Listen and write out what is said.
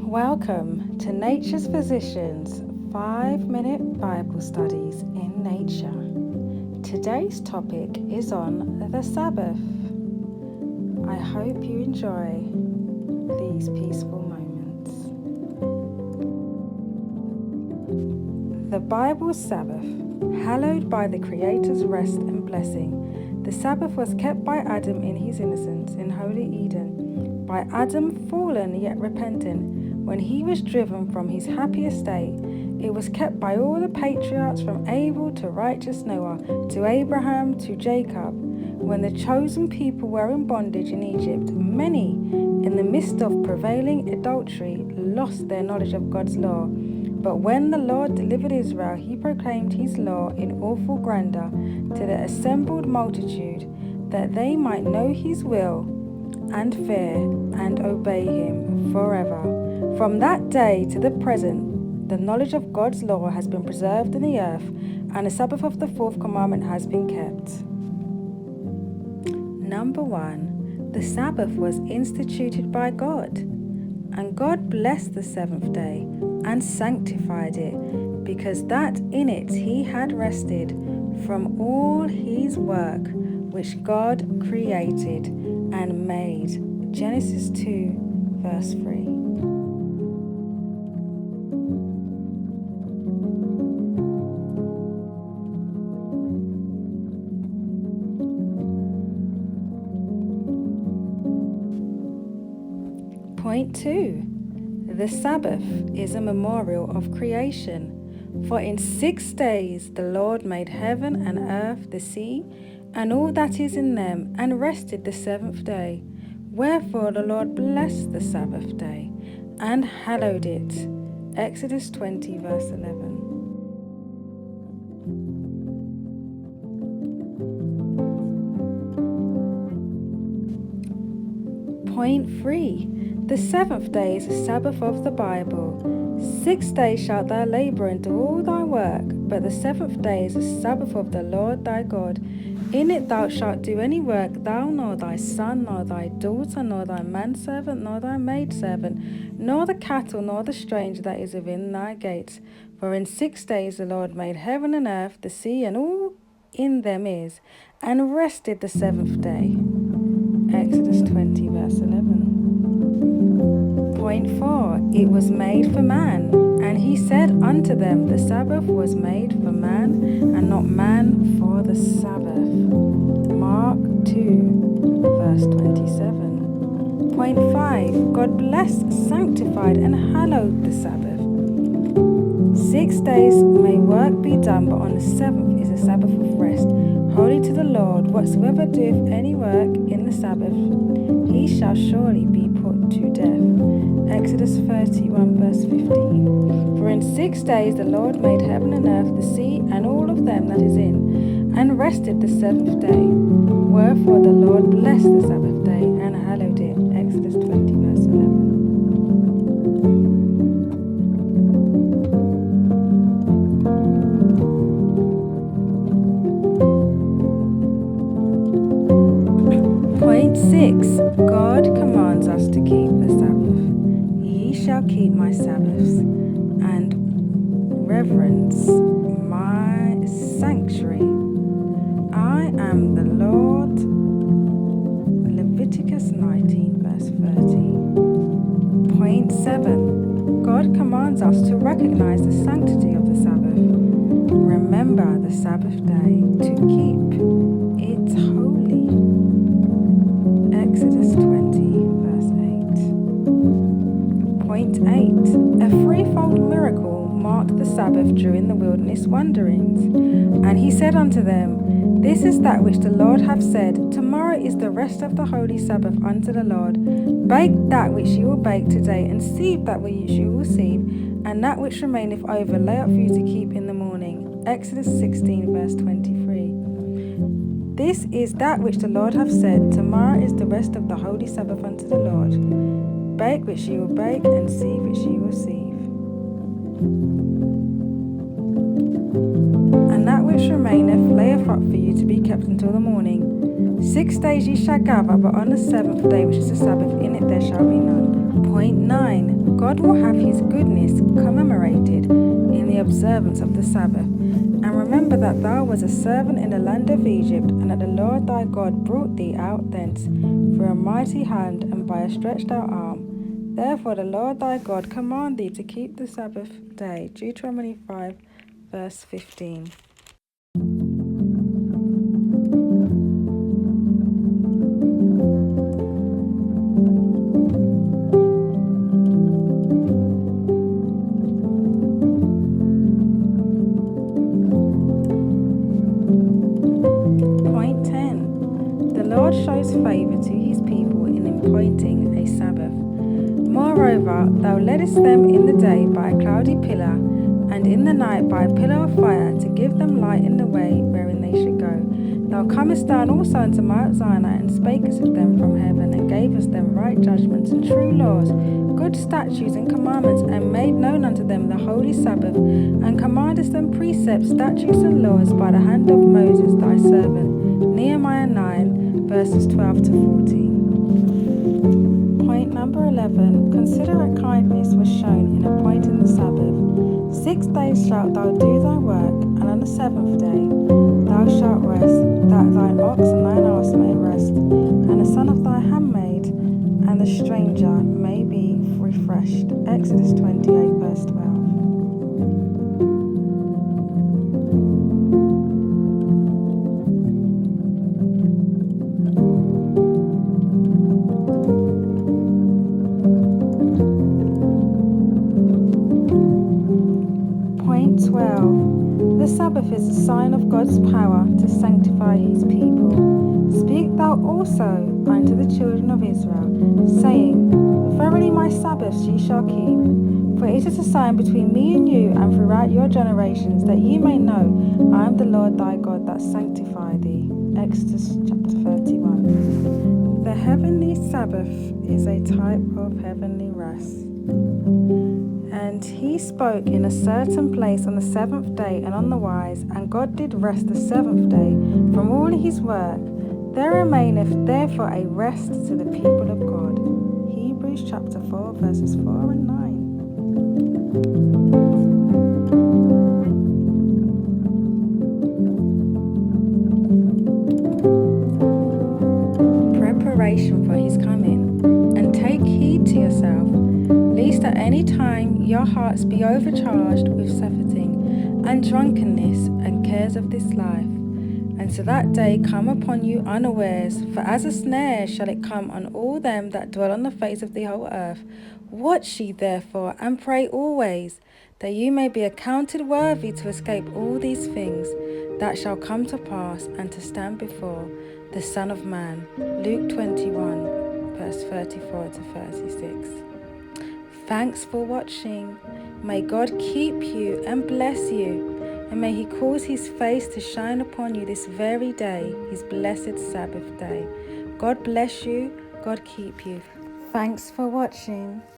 Welcome to Nature's Physicians 5-minute Bible studies in nature. Today's topic is on the Sabbath. I hope you enjoy these peaceful moments. The Bible's Sabbath, hallowed by the Creator's rest and blessing. The Sabbath was kept by Adam in his innocence in holy Eden, by Adam fallen yet repentant. When he was driven from his happy estate, it was kept by all the patriarchs from Abel to righteous Noah, to Abraham to Jacob. When the chosen people were in bondage in Egypt, many, in the midst of prevailing adultery, lost their knowledge of God's law. But when the Lord delivered Israel, he proclaimed his law in awful grandeur to the assembled multitude, that they might know his will and fear and obey him forever. From that day to the present, the knowledge of God's law has been preserved in the earth, and the Sabbath of the fourth commandment has been kept. Number 1. The Sabbath was instituted by God, and God blessed the seventh day and sanctified it, because that in it he had rested from all his work which God created and made. Genesis 2, verse 3. Point 2. The Sabbath is a memorial of creation. For in 6 days the Lord made heaven and earth, the sea, and all that is in them, and rested the seventh day. Wherefore the Lord blessed the Sabbath day, and hallowed it. Exodus 20, verse 11. Point 3. The seventh day is the Sabbath of the Bible. 6 days shalt thou labour and do all thy work, but the seventh day is the Sabbath of the Lord thy God. In it thou shalt do any work, thou, nor thy son, nor thy daughter, nor thy manservant, nor thy maidservant, nor the cattle, nor the stranger that is within thy gates. For in 6 days the Lord made heaven and earth, the sea, and all in them is, and rested the seventh day. Exodus 20, verse 11. Point 4. It was made for man, and he said unto them, the Sabbath was made for man, and not man for the Sabbath. Mark 2, verse 27. Point 5. God blessed, sanctified, and hallowed the Sabbath. 6 days may work be done, but on the seventh is a Sabbath of rest, holy to the Lord. Whatsoever doeth any work in the Sabbath, he shall surely be put to death. Exodus 31, verse 15. For in 6 days the Lord made heaven and earth, the sea, and all of them that is in, and rested the seventh day. Wherefore the Lord blessed the Sabbath day, and hallowed it. Exodus 20, verse 11. Point 6. God commands us to keep the Sabbath. Ye shall keep my Sabbaths, and reverence my sanctuary. I am the Lord. Leviticus 19, verse 30. Point 7. God commands us to recognize the sanctity of the Sabbath. Remember the Sabbath day to keep it holy. Exodus 20, verse 8. Point 8. A threefold miracle marked the Sabbath during the wilderness wanderings. And he said unto them, This is that which the Lord hath said, Tomorrow is the rest of the holy Sabbath unto the Lord. Bake that which ye will bake today, and sieve that which ye will sieve, and that which remaineth over lay up for you to keep in the morning. Exodus 16, verse 23. This is that which the Lord hath said, Tomorrow is the rest of the holy Sabbath unto the Lord. Bake which ye will bake, and sieve which ye will sieve. And that which remaineth layeth up for you to be kept until the morning. 6 days ye shall gather, but on the seventh day, which is the Sabbath, in it there shall be none. Point 9. God will have his goodness commemorated in the observance of the Sabbath. And remember that thou wast a servant in the land of Egypt, and that the Lord thy God brought thee out thence for a mighty hand and by a stretched out arm. Therefore the Lord thy God command thee to keep the Sabbath day. Deuteronomy 5, verse 15. Point 10. The Lord shows favour to his people in appointing a Sabbath. Moreover, thou leddest them in the day by a cloudy pillar, and in the night by a pillar of fire, to give them light in the way wherein they should go. Thou comest down also unto Mount Sinai, and spakest with them from heaven, and gavest them right judgments and true laws, good statutes and commandments, and made known unto them the holy Sabbath, and commandest them precepts, statutes, and laws by the hand of Moses thy servant. Nehemiah 9, verses 12 to 14. Point number 11. Considerate kindness was shown in appointing the Sabbath. 6 days shalt thou do thy work, and on the seventh day thou shalt rest, that thine ox and thine ass may rest, and the son of thy handmaid and the stranger may be refreshed. Exodus 28, verse 12. Point 12. The Sabbath is a sign of God's power to sanctify his people. Speak thou also unto the children of Israel, saying, Verily my Sabbaths ye shall keep, for it is a sign between me and you and throughout your generations, that ye may know I am the Lord thy God that sanctify thee. Exodus chapter 31. The heavenly Sabbath is a type of heavenly rest. And he spoke in a certain place on the seventh day and on the wise, and God did rest the seventh day from all his work. There remaineth therefore a rest to the people of God. Hebrews chapter 4, verses 4 and 9. Preparation for his coming. And take heed to yourself, lest at any time your hearts be overcharged with surfeiting and drunkenness and cares of this life, and so that day come upon you unawares. For as a snare shall it come on all them that dwell on the face of the whole earth. Watch ye therefore, and pray always, that you may be accounted worthy to escape all these things that shall come to pass, and to stand before the Son of Man. Luke 21, verse 34 to 36. Thanks for watching. May God keep you and bless you, and may he cause his face to shine upon you this very day, his blessed Sabbath day. God bless you. God keep you. Thanks for watching.